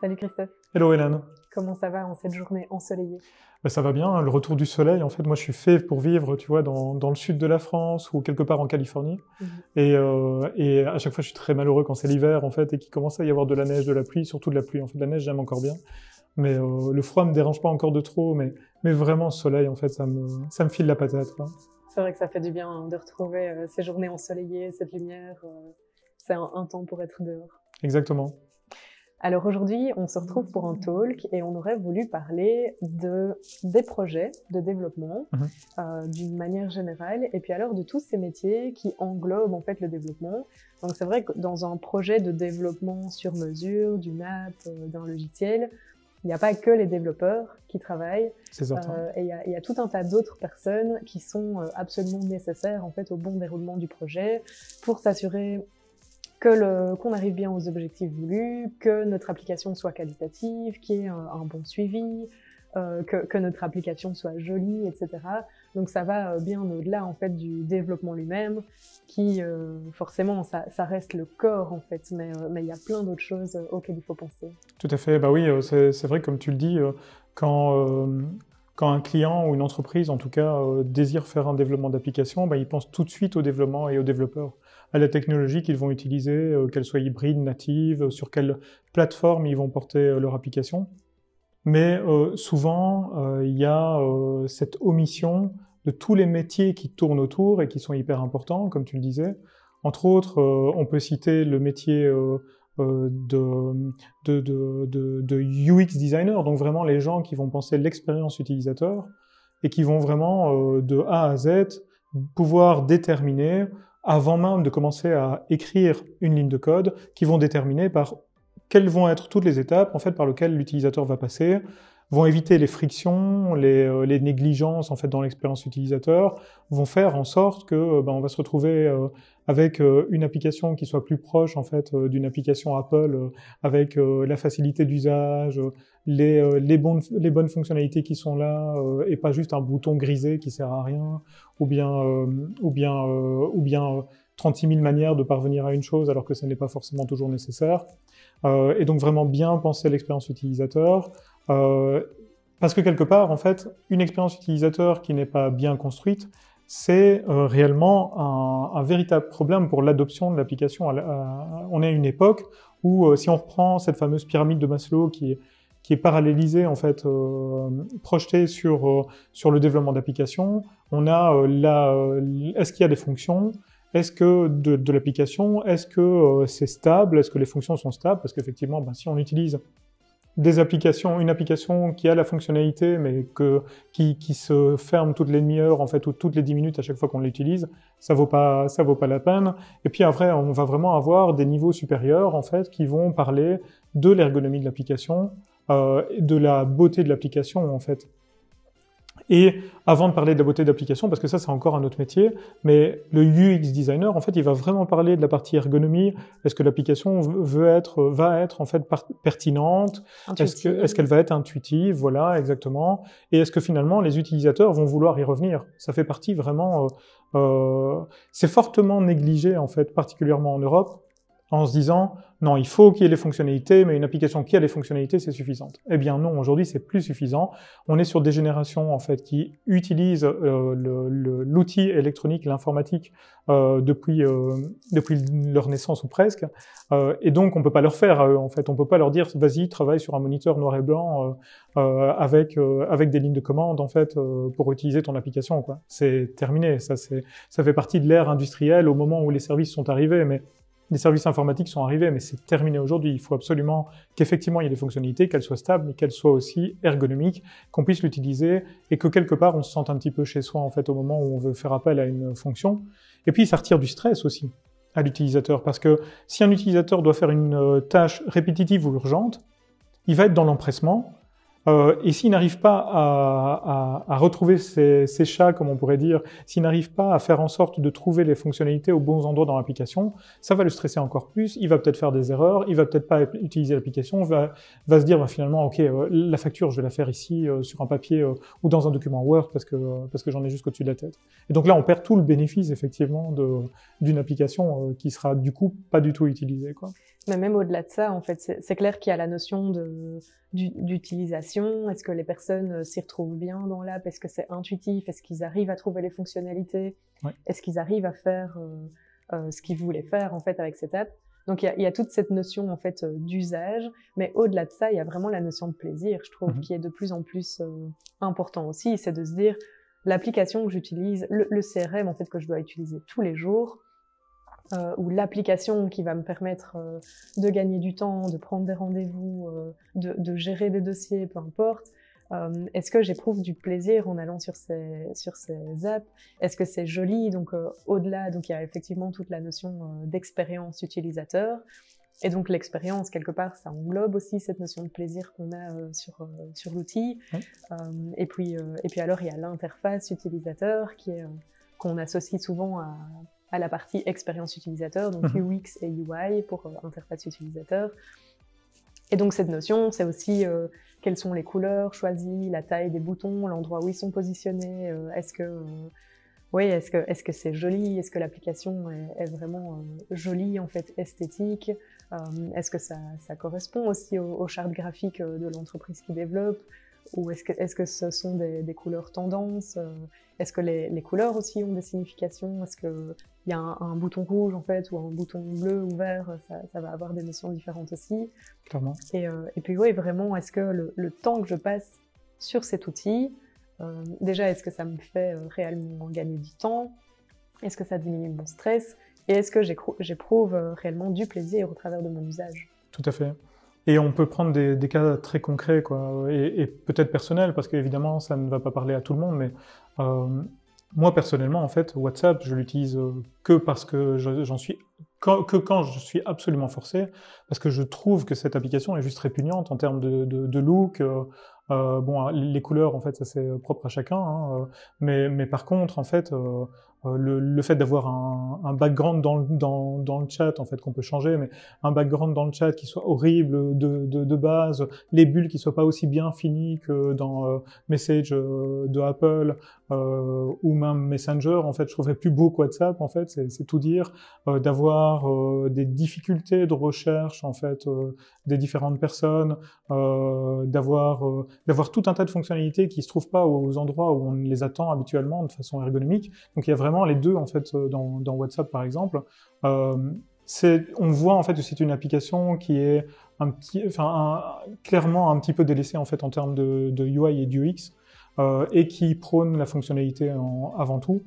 Salut Christophe, Hello Hélène. comment ça va en cette journée ensoleillée? Ben, ça va bien, hein, le retour du soleil, en fait, moi je suis fait pour vivre, tu vois, dans le sud de la France ou quelque part en Californie. Mhm. Et à chaque fois je suis très malheureux quand c'est l'hiver, en fait, et qu'il commence à y avoir de la neige, de la pluie, surtout de la pluie. En fait, la neige j'aime encore bien, mais le froid me dérange pas encore de trop, mais vraiment le soleil, en fait, ça me file la patate, quoi. C'est vrai que ça fait du bien de retrouver ces journées ensoleillées, cette lumière. C'est un temps pour être dehors. Exactement. Alors aujourd'hui, on se retrouve pour un talk et on aurait voulu parler des projets de développement d'une manière générale et puis alors de tous ces métiers qui englobent en fait le développement. Donc c'est vrai que dans un projet de développement sur mesure, d'une app, d'un logiciel, il n'y a pas que les développeurs qui travaillent. C'est certain. Et il y a tout un tas d'autres personnes qui sont absolument nécessaires en fait au bon déroulement du projet pour s'assurer qu'on arrive bien aux objectifs voulus, que notre application soit qualitative, qu'il y ait un bon suivi, que notre application soit jolie, etc. Donc ça va bien au-delà en fait du développement lui-même, qui forcément ça reste le corps en fait, mais il y a plein d'autres choses auxquelles il faut penser. Tout à fait, bah oui, c'est vrai comme tu le dis, quand un client ou une entreprise, en tout cas, désire faire un développement d'application, bah, il pense tout de suite au développement et aux développeurs, à la technologie qu'ils vont utiliser, qu'elle soit hybride, native, sur quelle plateforme ils vont porter leur application. Mais souvent, il y a cette omission de tous les métiers qui tournent autour et qui sont hyper importants, comme tu le disais. Entre autres, on peut citer le métier de UX designer, donc vraiment les gens qui vont penser l'expérience utilisateur et qui vont vraiment de A à Z pouvoir déterminer, avant même de commencer à écrire une ligne de code, qui vont déterminer par quelles vont être toutes les étapes en fait par lesquelles l'utilisateur va passer, vont éviter les frictions, les négligences en fait dans l'expérience utilisateur, vont faire en sorte que on va se retrouver avec une application qui soit plus proche en fait d'une application Apple, avec la facilité d'usage, les bonnes fonctionnalités qui sont là, et pas juste un bouton grisé qui sert à rien, ou bien 36 000 manières de parvenir à une chose alors que ce n'est pas forcément toujours nécessaire. Et donc vraiment bien penser l'expérience utilisateur, parce que quelque part, en fait, une expérience utilisateur qui n'est pas bien construite, c'est réellement un véritable problème pour l'adoption de l'application. On est à une époque où, si on reprend cette fameuse pyramide de Maslow qui est parallélisée, en fait, projetée sur le développement d'applications, on a est-ce qu'il y a des fonctions ? Est-ce que de l'application, est-ce que c'est stable? Est-ce que les fonctions sont stables? Parce qu'effectivement, si on utilise une application qui a la fonctionnalité, mais qui se ferme toutes les demi-heures, en fait, ou toutes les 10 minutes à chaque fois qu'on l'utilise, ça vaut pas la peine. Et puis après, on va vraiment avoir des niveaux supérieurs, en fait, qui vont parler de l'ergonomie de l'application, de la beauté de l'application, en fait. Et avant de parler de la beauté d'application, parce que ça c'est encore un autre métier, mais le UX designer, en fait, il va vraiment parler de la partie ergonomie. Est-ce que l'application va être en fait pertinente? Est-ce qu'elle va être intuitive? Voilà, exactement. Et est-ce que finalement les utilisateurs vont vouloir y revenir? Ça fait partie vraiment, c'est fortement négligé en fait, particulièrement en Europe, en se disant non, il faut qu'il y ait les fonctionnalités, mais une application qui a les fonctionnalités, c'est suffisante. Eh bien non, aujourd'hui, c'est plus suffisant. On est sur des générations en fait qui utilisent l'outil électronique, l'informatique depuis leur naissance ou presque, et donc on peut pas leur faire en fait, on peut pas leur dire vas-y, travaille sur un moniteur noir et blanc avec des lignes de commande en fait pour utiliser ton application, quoi. C'est terminé. Ça fait partie de l'ère industrielle au moment où les services sont arrivés, mais les services informatiques sont arrivés, mais c'est terminé aujourd'hui. Il faut absolument qu'effectivement il y ait des fonctionnalités, qu'elles soient stables, mais qu'elles soient aussi ergonomiques, qu'on puisse l'utiliser et que quelque part on se sente un petit peu chez soi en fait au moment où on veut faire appel à une fonction. Et puis ça retire du stress aussi à l'utilisateur, parce que si un utilisateur doit faire une tâche répétitive ou urgente, il va être dans l'empressement. Et s'il n'arrive pas à retrouver ses chats, comme on pourrait dire, s'il n'arrive pas à faire en sorte de trouver les fonctionnalités aux bons endroits dans l'application, ça va le stresser encore plus, il va peut-être faire des erreurs, il va peut-être pas utiliser l'application, va se dire bah, finalement, ok, la facture, je vais la faire ici, sur un papier ou dans un document Word, parce que j'en ai juste au-dessus de la tête. Et donc là, on perd tout le bénéfice, effectivement, d'une application qui sera du coup pas du tout utilisée, quoi. Mais même au-delà de ça, en fait, c'est clair qu'il y a la notion d'utilisation. Est-ce que les personnes s'y retrouvent bien dans l'app? Est-ce que c'est intuitif? Est-ce qu'ils arrivent à trouver les fonctionnalités? Ouais. Est-ce qu'ils arrivent à faire ce qu'ils voulaient faire en fait avec cette app? Donc il y a toute cette notion en fait d'usage, mais au-delà de ça, il y a vraiment la notion de plaisir, je trouve, qui est de plus en plus important aussi. C'est de se dire l'application que j'utilise, le CRM en fait que je dois utiliser tous les jours. Ou l'application qui va me permettre de gagner du temps, de prendre des rendez-vous, de gérer des dossiers, peu importe. Est-ce que j'éprouve du plaisir en allant sur ces apps? Est-ce que c'est joli? Donc au-delà, donc il y a effectivement toute la notion d'expérience utilisateur. Et donc l'expérience, quelque part, ça englobe aussi cette notion de plaisir qu'on a sur l'outil. Oui. Et puis alors il y a l'interface utilisateur qui est qu'on associe souvent à la partie expérience utilisateur, donc UX et UI pour interface utilisateur. Et donc cette notion, c'est aussi quelles sont les couleurs choisies, la taille des boutons, l'endroit où ils sont positionnés, est-ce que c'est joli, est-ce que l'application est vraiment jolie, en fait, esthétique, est-ce que ça correspond aussi aux chartes graphiques de l'entreprise qui développe, ou est-ce que ce sont des couleurs tendances, est-ce que les couleurs aussi ont des significations, est-ce qu'il y a un bouton rouge en fait, ou un bouton bleu ou vert, ça va avoir des notions différentes aussi. Clairement. Et puis oui, vraiment, est-ce que le temps que je passe sur cet outil, déjà, est-ce que ça me fait réellement gagner du temps? Est-ce que ça diminue mon stress? Et est-ce que j'éprouve réellement du plaisir au travers de mon usage? Tout à fait. Et on peut prendre des cas très concrets, quoi, et peut-être personnels, parce qu'évidemment, ça ne va pas parler à tout le monde, mais moi, personnellement, en fait, WhatsApp, je l'utilise que parce que quand je suis absolument forcé, parce que je trouve que cette application est juste répugnante en termes de look. Bon, les couleurs, en fait, ça c'est propre à chacun, hein, mais par contre, en fait, le fait d'avoir un background dans le chat, en fait, qu'on peut changer, mais un background dans le chat qui soit horrible de base, les bulles qui soient pas aussi bien finies que dans Message de Apple ou même Messenger, en fait, je trouverais plus beau que WhatsApp, en fait, c'est tout dire, d'avoir des difficultés de recherche, en fait, des différentes personnes, d'avoir tout un tas de fonctionnalités qui se trouvent pas aux endroits où on les attend habituellement de façon ergonomique. Donc il y a vraiment les deux en fait dans WhatsApp par exemple. On voit en fait que c'est une application qui est clairement un petit peu délaissée en fait en termes de UI et d'UX et qui prône la fonctionnalité avant tout.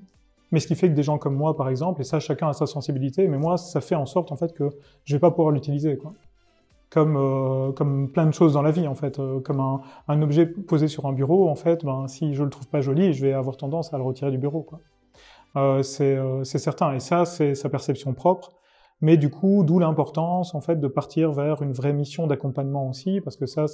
Mais ce qui fait que des gens comme moi par exemple, et ça chacun a sa sensibilité, mais moi ça fait en sorte en fait que je vais pas pouvoir l'utiliser quoi. Comme plein de choses dans la vie en fait, comme un objet posé sur un bureau en fait, ben si je le trouve pas joli, je vais avoir tendance à le retirer du bureau quoi. C'est certain, et ça c'est sa perception propre. Mais du coup, d'où l'importance en fait de partir vers une vraie mission d'accompagnement aussi, parce que ça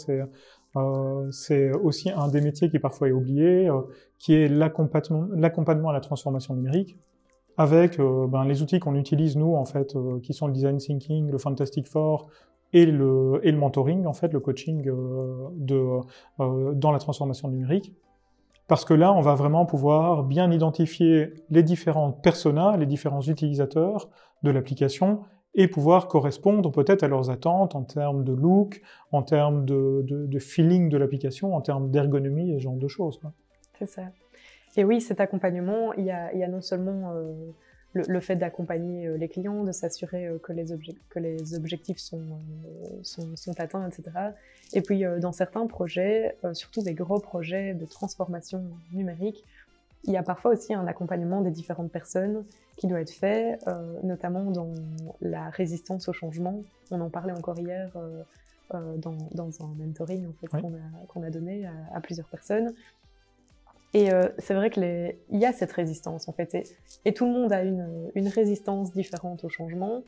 c'est aussi un des métiers qui parfois est oublié, qui est l'accompagnement à la transformation numérique, avec les outils qu'on utilise nous en fait, qui sont le design thinking, le Fantastic Four et le mentoring en fait, le coaching dans la transformation numérique. Parce que là, on va vraiment pouvoir bien identifier les différents personas, les différents utilisateurs de l'application et pouvoir correspondre peut-être à leurs attentes en termes de look, en termes de feeling de l'application, en termes d'ergonomie et ce genre de choses. C'est ça. Et oui, cet accompagnement, il y a non seulement le fait d'accompagner les clients, de s'assurer que les objectifs sont atteints, etc. Et puis dans certains projets, surtout des gros projets de transformation numérique, il y a parfois aussi un accompagnement des différentes personnes qui doit être fait, notamment dans la résistance au changement. On en parlait encore hier dans un mentoring en fait, oui, qu'on a donné à plusieurs personnes. Et c'est vrai qu'il y a cette résistance en fait, et tout le monde a une résistance différente au changement.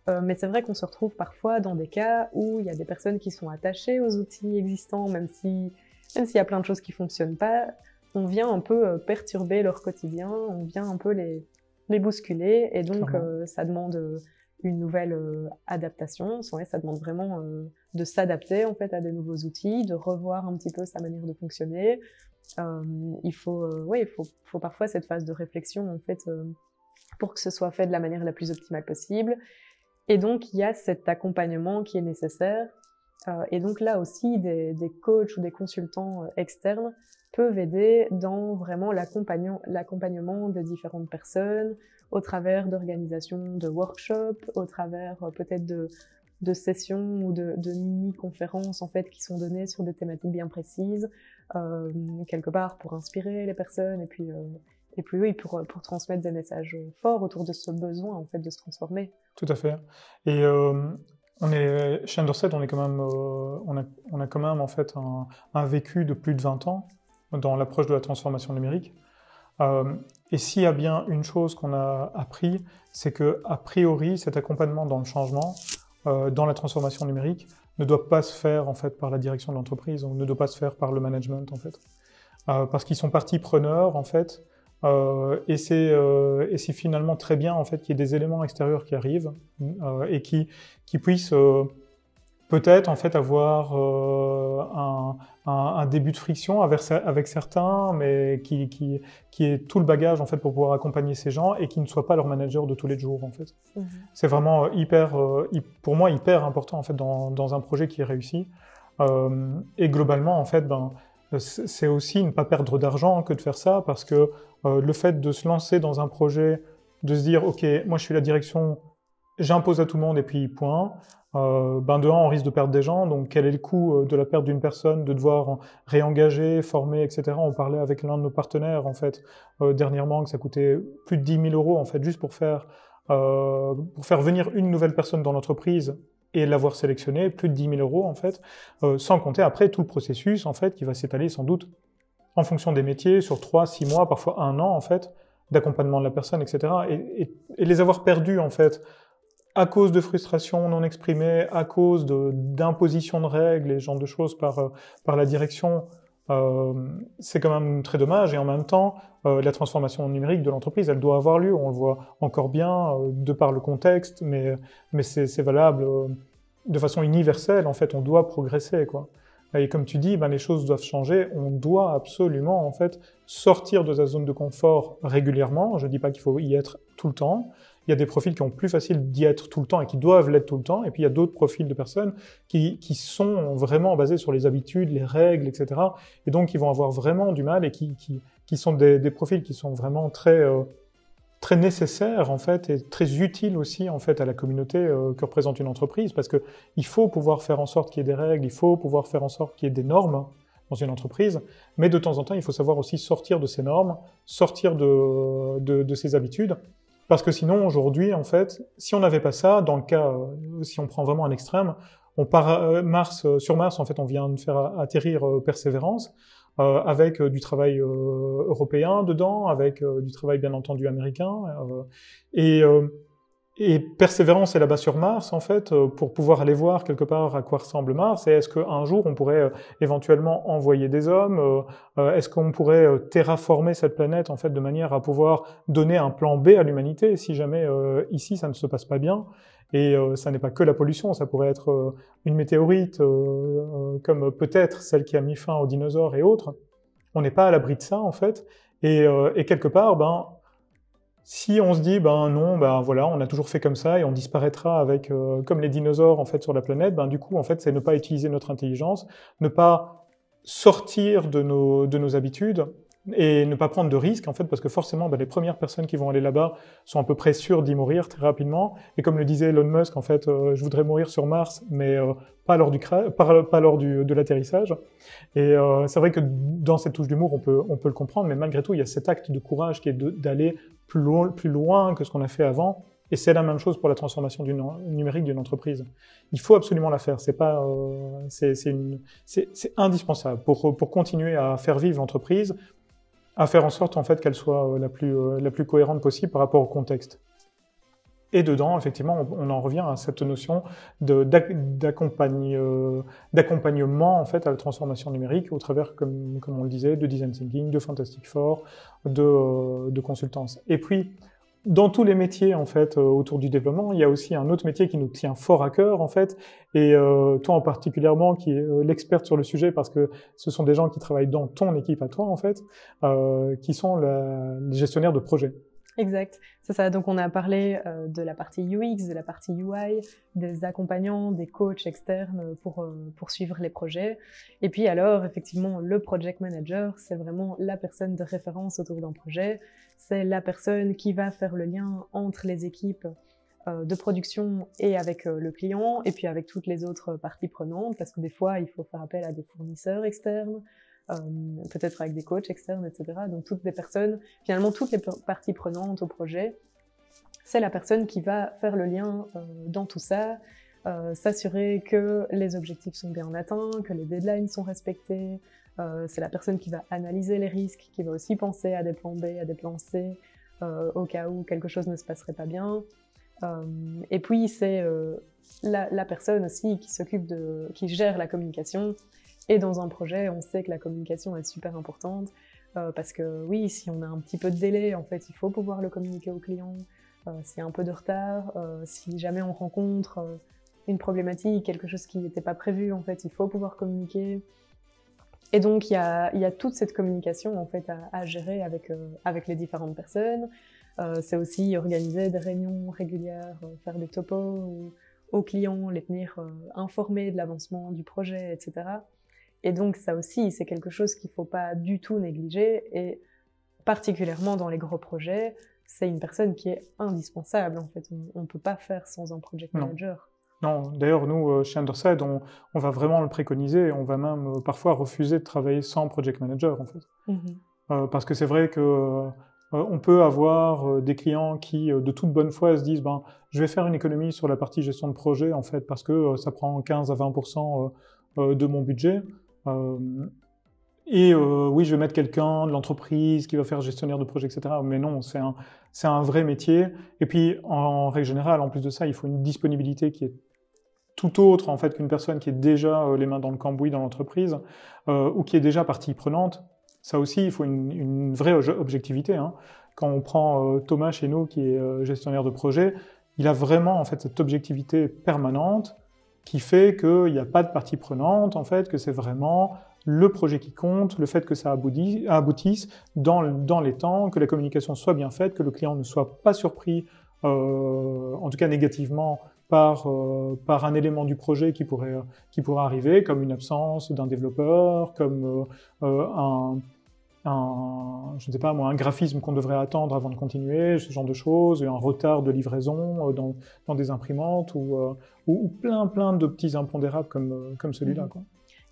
Mais c'est vrai qu'on se retrouve parfois dans des cas où il y a des personnes qui sont attachées aux outils existants, même s'il y a plein de choses qui fonctionnent pas, on vient un peu perturber leur quotidien, on vient un peu les bousculer, et donc ça demande une nouvelle adaptation. Ça demande vraiment de s'adapter en fait à des nouveaux outils, de revoir un petit peu sa manière de fonctionner. Il faut parfois cette phase de réflexion en fait pour que ce soit fait de la manière la plus optimale possible. Et donc il y a cet accompagnement qui est nécessaire. Et donc là aussi, des coachs ou des consultants externes peuvent aider dans vraiment l'accompagnement des différentes personnes, au travers d'organisations de workshops, au travers peut-être de sessions ou de mini-conférences en fait, qui sont données sur des thématiques bien précises, quelque part pour inspirer les personnes, et puis oui, pour transmettre des messages forts autour de ce besoin en fait, de se transformer. Tout à fait. Et chez Underset, on a quand même en fait un vécu de plus de 20 ans dans l'approche de la transformation numérique. Et s'il y a bien une chose qu'on a appris, c'est que a priori, cet accompagnement dans le changement, dans la transformation numérique, ne doit pas se faire en fait par la direction de l'entreprise, ou ne doit pas se faire par le management en fait, parce qu'ils sont partie preneurs en fait. Et c'est finalement très bien en fait qu'il y ait des éléments extérieurs qui arrivent et qui puissent peut-être en fait avoir un début de friction avec certains, mais qui ait tout le bagage en fait pour pouvoir accompagner ces gens et qui ne soit pas leur manager de tous les jours en fait. C'est vraiment pour moi hyper important en fait dans un projet qui est réussi. Et globalement en fait c'est aussi ne pas perdre d'argent que de faire ça, parce que le fait de se lancer dans un projet, de se dire ok, moi je suis la direction, j'impose à tout le monde et puis point, de un, on risque de perdre des gens, donc quel est le coût de la perte d'une personne, de devoir réengager, former, etc. On parlait avec l'un de nos partenaires en fait dernièrement que ça coûtait plus de 10 000 € en fait juste pour faire venir une nouvelle personne dans l'entreprise et l'avoir sélectionné, plus de 10 000 € en fait, sans compter après tout le processus en fait qui va s'étaler sans doute en fonction des métiers sur 3, 6 mois, parfois 1 an en fait, d'accompagnement de la personne, etc. Et les avoir perdus en fait à cause de frustrations non exprimées, à cause d'imposition de règles et ce genre de choses par la direction, c'est quand même très dommage. Et en même temps, la transformation numérique de l'entreprise, elle doit avoir lieu. On le voit encore bien de par le contexte, mais c'est valable de façon universelle. En fait, on doit progresser, quoi. Et comme tu dis, les choses doivent changer. On doit absolument en fait sortir de sa zone de confort régulièrement. Je dis pas qu'il faut y être tout le temps. Il y a des profils qui ont plus facile d'y être tout le temps et qui doivent l'être tout le temps. Et puis il y a d'autres profils de personnes qui sont vraiment basés sur les habitudes, les règles, etc. Et donc qui vont avoir vraiment du mal et qui sont des profils qui sont vraiment très nécessaires en fait et très utiles aussi en fait à la communauté que représente une entreprise, parce que il faut pouvoir faire en sorte qu'il y ait des règles, il faut pouvoir faire en sorte qu'il y ait des normes dans une entreprise, mais de temps en temps il faut savoir aussi sortir de ces normes, sortir de ces habitudes. Parce que sinon, aujourd'hui, en fait, si on n'avait pas ça, dans le cas, si on prend vraiment un extrême, on part sur Mars, en fait, on vient de faire atterrir Persévérance, avec du travail européen dedans, avec du travail bien entendu américain, et Persévérance est là-bas sur Mars, en fait, pour pouvoir aller voir quelque part à quoi ressemble Mars, et est-ce qu'un jour on pourrait éventuellement envoyer des hommes, est-ce qu'on pourrait terraformer cette planète, en fait, de manière à pouvoir donner un plan B à l'humanité, si jamais ici ça ne se passe pas bien, et ça n'est pas que la pollution, ça pourrait être une météorite, comme peut-être celle qui a mis fin aux dinosaures et autres. On n'est pas à l'abri de ça, en fait, et quelque part, si on se dit, non, voilà, on a toujours fait comme ça et on disparaîtra avec, comme les dinosaures, en fait, sur la planète, du coup, en fait, c'est ne pas utiliser notre intelligence, ne pas sortir de nos habitudes et ne pas prendre de risques, en fait, parce que forcément, les premières personnes qui vont aller là-bas sont à peu près sûres d'y mourir très rapidement. Et comme le disait Elon Musk, en fait, je voudrais mourir sur Mars, mais pas lors de l'atterrissage. Et c'est vrai que dans cette touche d'humour, on peut le comprendre, mais malgré tout, il y a cet acte de courage qui est d'aller plus loin que ce qu'on a fait avant. Et c'est la même chose pour la transformation numérique d'une entreprise. Il faut absolument la faire. C'est indispensable pour continuer à faire vivre l'entreprise, à faire en sorte en fait qu'elle soit la plus cohérente possible par rapport au contexte. Et dedans, effectivement, on en revient à cette notion d'accompagnement en fait à la transformation numérique au travers, comme on le disait, de design thinking, de Fantastic Four, de consultance. Et puis, dans tous les métiers en fait autour du développement, il y a aussi un autre métier qui nous tient fort à cœur en fait, et toi en particulièrement qui est l'experte sur le sujet parce que ce sont des gens qui travaillent dans ton équipe à toi en fait, qui sont les gestionnaires de projets. Exact, c'est ça. Donc on a parlé de la partie UX, de la partie UI, des accompagnants, des coachs externes pour suivre les projets. Et puis alors, effectivement, le project manager, c'est vraiment la personne de référence autour d'un projet. C'est la personne qui va faire le lien entre les équipes de production et avec le client, et puis avec toutes les autres parties prenantes, parce que des fois, il faut faire appel à des fournisseurs externes, peut-être avec des coachs externes, etc. Donc toutes les personnes, finalement toutes les parties prenantes au projet, c'est la personne qui va faire le lien dans tout ça, s'assurer que les objectifs sont bien atteints, que les deadlines sont respectés. C'est la personne qui va analyser les risques, qui va aussi penser à des plans B, à des plans C, au cas où quelque chose ne se passerait pas bien. Et puis c'est la personne aussi qui gère la communication. Et dans un projet, on sait que la communication est super importante parce que oui, si on a un petit peu de délai, en fait, il faut pouvoir le communiquer au client. S'il y a un peu de retard, si jamais on rencontre une problématique, quelque chose qui n'était pas prévu, en fait, il faut pouvoir communiquer. Et donc, il y a toute cette communication en fait à gérer avec les différentes personnes. C'est aussi organiser des réunions régulières, faire des topos aux clients, les tenir informés de l'avancement du projet, etc. Et donc ça aussi, c'est quelque chose qu'il ne faut pas du tout négliger, et particulièrement dans les gros projets, c'est une personne qui est indispensable en fait. On ne peut pas faire sans un project manager. Non, d'ailleurs nous, chez Underside, on va vraiment le préconiser, on va même parfois refuser de travailler sans project manager en fait. Parce que c'est vrai que on peut avoir des clients qui, de toute bonne foi, se disent je vais faire une économie sur la partie gestion de projet en fait, parce que ça prend 15 à 20% de mon budget. Oui, je vais mettre quelqu'un de l'entreprise qui va faire gestionnaire de projet, etc. Mais non, c'est un vrai métier. Et puis, en règle générale, en plus de ça, il faut une disponibilité qui est tout autre en fait qu'une personne qui est déjà les mains dans le cambouis dans l'entreprise ou qui est déjà partie prenante. Ça aussi, il faut une vraie objectivité. Hein. Quand on prend Thomas chez nous, qui est gestionnaire de projet, il a vraiment en fait cette objectivité permanente qui fait qu'il n'y a pas de partie prenante, en fait, que c'est vraiment le projet qui compte, le fait que ça aboutisse dans les temps, que la communication soit bien faite, que le client ne soit pas surpris, en tout cas négativement, par un élément du projet qui pourrait arriver, comme une absence d'un développeur, comme je ne sais pas moi, un graphisme qu'on devrait attendre avant de continuer, ce genre de choses, un retard de livraison dans des imprimantes ou plein de petits impondérables comme celui-là, quoi.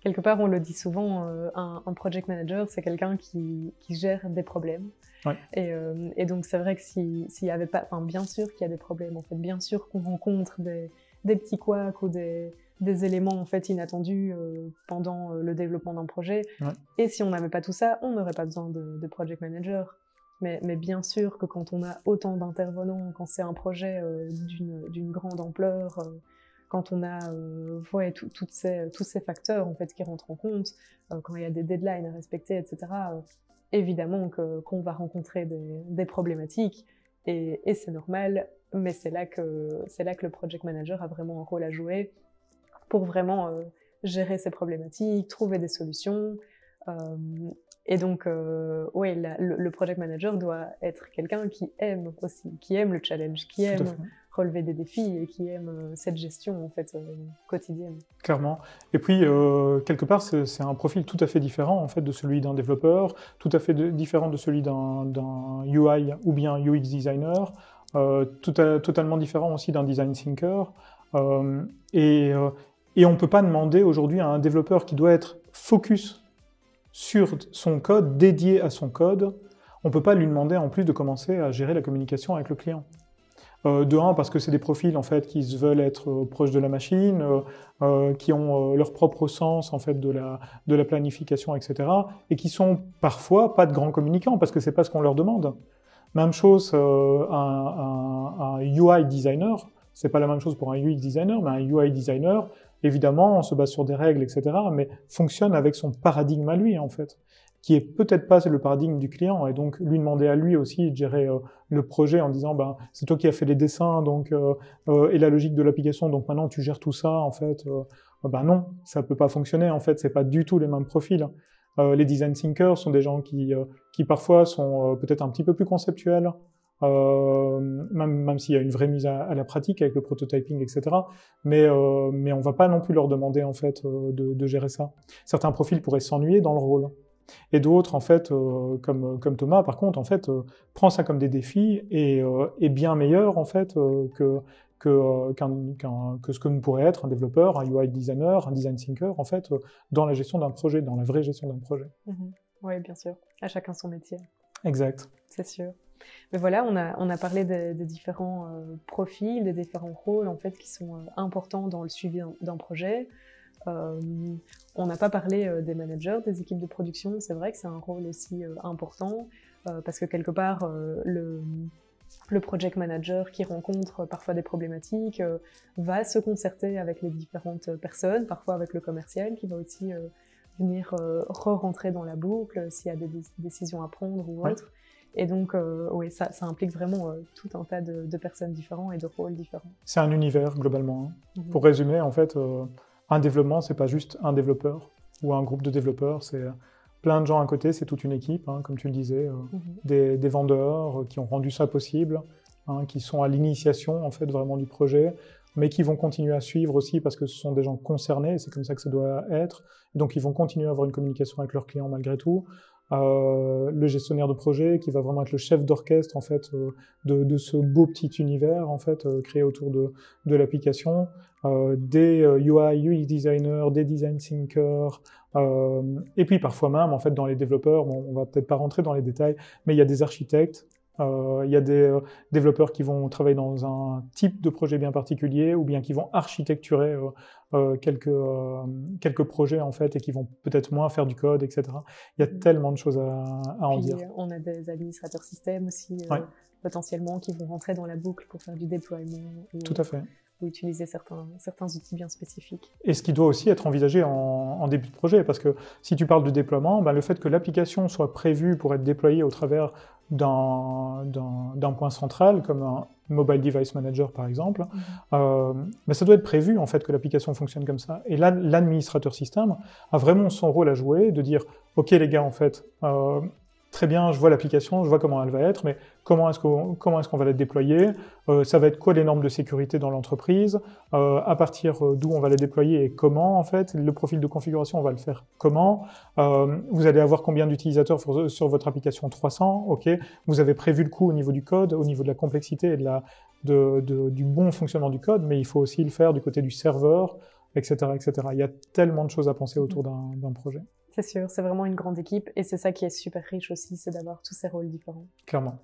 Quelque part, on le dit souvent, un project manager, c'est quelqu'un qui gère des problèmes. Ouais. Et donc, c'est vrai que s'il y avait pas, enfin, bien sûr qu'il y a des problèmes, en fait, bien sûr qu'on rencontre des petits couacs ou des éléments en fait inattendus pendant le développement d'un projet. Ouais. Et si on n'avait pas tout ça, on n'aurait pas besoin de project manager. Mais bien sûr que quand on a autant d'intervenants, quand c'est un projet d'une grande ampleur, quand on a tous ces facteurs en fait qui rentrent en compte, quand il y a des deadlines à respecter, etc. Évidemment qu'on va rencontrer des problématiques et c'est normal. Mais c'est là que le project manager a vraiment un rôle à jouer pour vraiment gérer ces problématiques, trouver des solutions. Et donc, ouais, le project manager doit être quelqu'un qui aime aussi, qui aime le challenge, qui aime relever des défis et qui aime cette gestion en fait quotidienne. Clairement. Et puis quelque part, c'est un profil tout à fait différent en fait de celui d'un développeur, tout à fait différent de celui d'un UI ou bien UX designer, totalement différent aussi d'un design thinker. Et on ne peut pas demander aujourd'hui à un développeur qui doit être focus sur son code, dédié à son code, on ne peut pas lui demander en plus de commencer à gérer la communication avec le client. De un, parce que c'est des profils en fait qui se veulent être proches de la machine, qui ont leur propre sens en fait de la planification, etc. Et qui sont parfois pas de grands communicants parce que c'est pas ce qu'on leur demande. Même chose, un UI designer, c'est pas la même chose pour un UX designer, mais un UI designer, évidemment, on se base sur des règles, etc., mais fonctionne avec son paradigme à lui, en fait, qui est peut-être pas le paradigme du client, et donc lui demander à lui aussi de gérer le projet en disant, ben, c'est toi qui as fait les dessins, donc et la logique de l'application, donc maintenant tu gères tout ça, en fait, ben non, ça peut pas fonctionner, en fait, c'est pas du tout les mêmes profils. Les design thinkers sont des gens qui parfois sont peut-être un petit peu plus conceptuels, même s'il y a une vraie mise à la pratique avec le prototyping, etc. Mais on va pas non plus leur demander en fait de gérer ça. Certains profils pourraient s'ennuyer dans le rôle, et d'autres en fait, comme Thomas, par contre, en fait, prend ça comme des défis et est bien meilleur en fait que ce que nous pourrait être un développeur, un UI designer, un design thinker, en fait, dans la gestion d'un projet, dans la vraie gestion d'un projet. Oui, bien sûr. À chacun son métier. Exact. C'est sûr. Mais voilà, on a parlé de différents profils, de différents rôles, en fait, qui sont importants dans le suivi d'un projet. On n'a pas parlé des managers, des équipes de production. C'est vrai que c'est un rôle aussi important, parce que quelque part, le project manager qui rencontre parfois des problématiques va se concerter avec les différentes personnes, parfois avec le commercial qui va aussi venir re-rentrer dans la boucle s'il y a des décisions à prendre ou autre. Et donc, oui, ça implique vraiment tout un tas de personnes différentes et de rôles différents. C'est un univers, globalement. Hein. Pour résumer, en fait, un développement, c'est pas juste un développeur ou un groupe de développeurs, c'est plein de gens à côté, c'est toute une équipe, hein, comme tu le disais, des vendeurs qui ont rendu ça possible, hein, qui sont à l'initiation, en fait, vraiment du projet, mais qui vont continuer à suivre aussi parce que ce sont des gens concernés, c'est comme ça que ça doit être. Donc, ils vont continuer à avoir une communication avec leurs clients malgré tout. Le gestionnaire de projet qui va vraiment être le chef d'orchestre en fait de ce beau petit univers en fait créé autour de l'application, des UI UX designers, des design thinkers, et puis parfois même en fait dans les développeurs, bon, on va peut-être pas rentrer dans les détails, mais il y a des architectes. Il y a des développeurs qui vont travailler dans un type de projet bien particulier ou bien qui vont architecturer quelques projets en fait et qui vont peut-être moins faire du code, etc. Il y a tellement de choses à en dire. On a des administrateurs systèmes aussi potentiellement qui vont rentrer dans la boucle pour faire du déploiement. Tout à fait. Ou utiliser certains outils bien spécifiques. Et ce qui doit aussi être envisagé en début de projet, parce que si tu parles de déploiement, ben le fait que l'application soit prévue pour être déployée au travers d'un point central, comme un Mobile Device Manager par exemple, mais ça doit être prévu en fait que l'application fonctionne comme ça. Et là, l'administrateur système a vraiment son rôle à jouer, de dire « Ok les gars, en fait, très bien, je vois l'application, je vois comment elle va être, mais comment est-ce qu'on va la déployer, ça va être quoi les normes de sécurité dans l'entreprise, à partir d'où on va la déployer et comment, en fait, le profil de configuration, on va le faire comment, vous allez avoir combien d'utilisateurs sur votre application, 300, ok, vous avez prévu le coût au niveau du code, au niveau de la complexité et du bon fonctionnement du code, mais il faut aussi le faire du côté du serveur, etc., etc. Il y a tellement de choses à penser autour d'un projet. C'est sûr, c'est vraiment une grande équipe et c'est ça qui est super riche aussi, c'est d'avoir tous ces rôles différents. Clairement.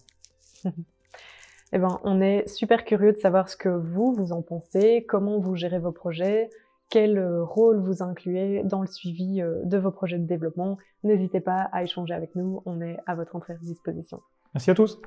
Eh ben, on est super curieux de savoir ce que vous en pensez, comment vous gérez vos projets, quel rôle vous incluez dans le suivi de vos projets de développement. N'hésitez pas à échanger avec nous, on est à votre entière disposition. Merci à tous.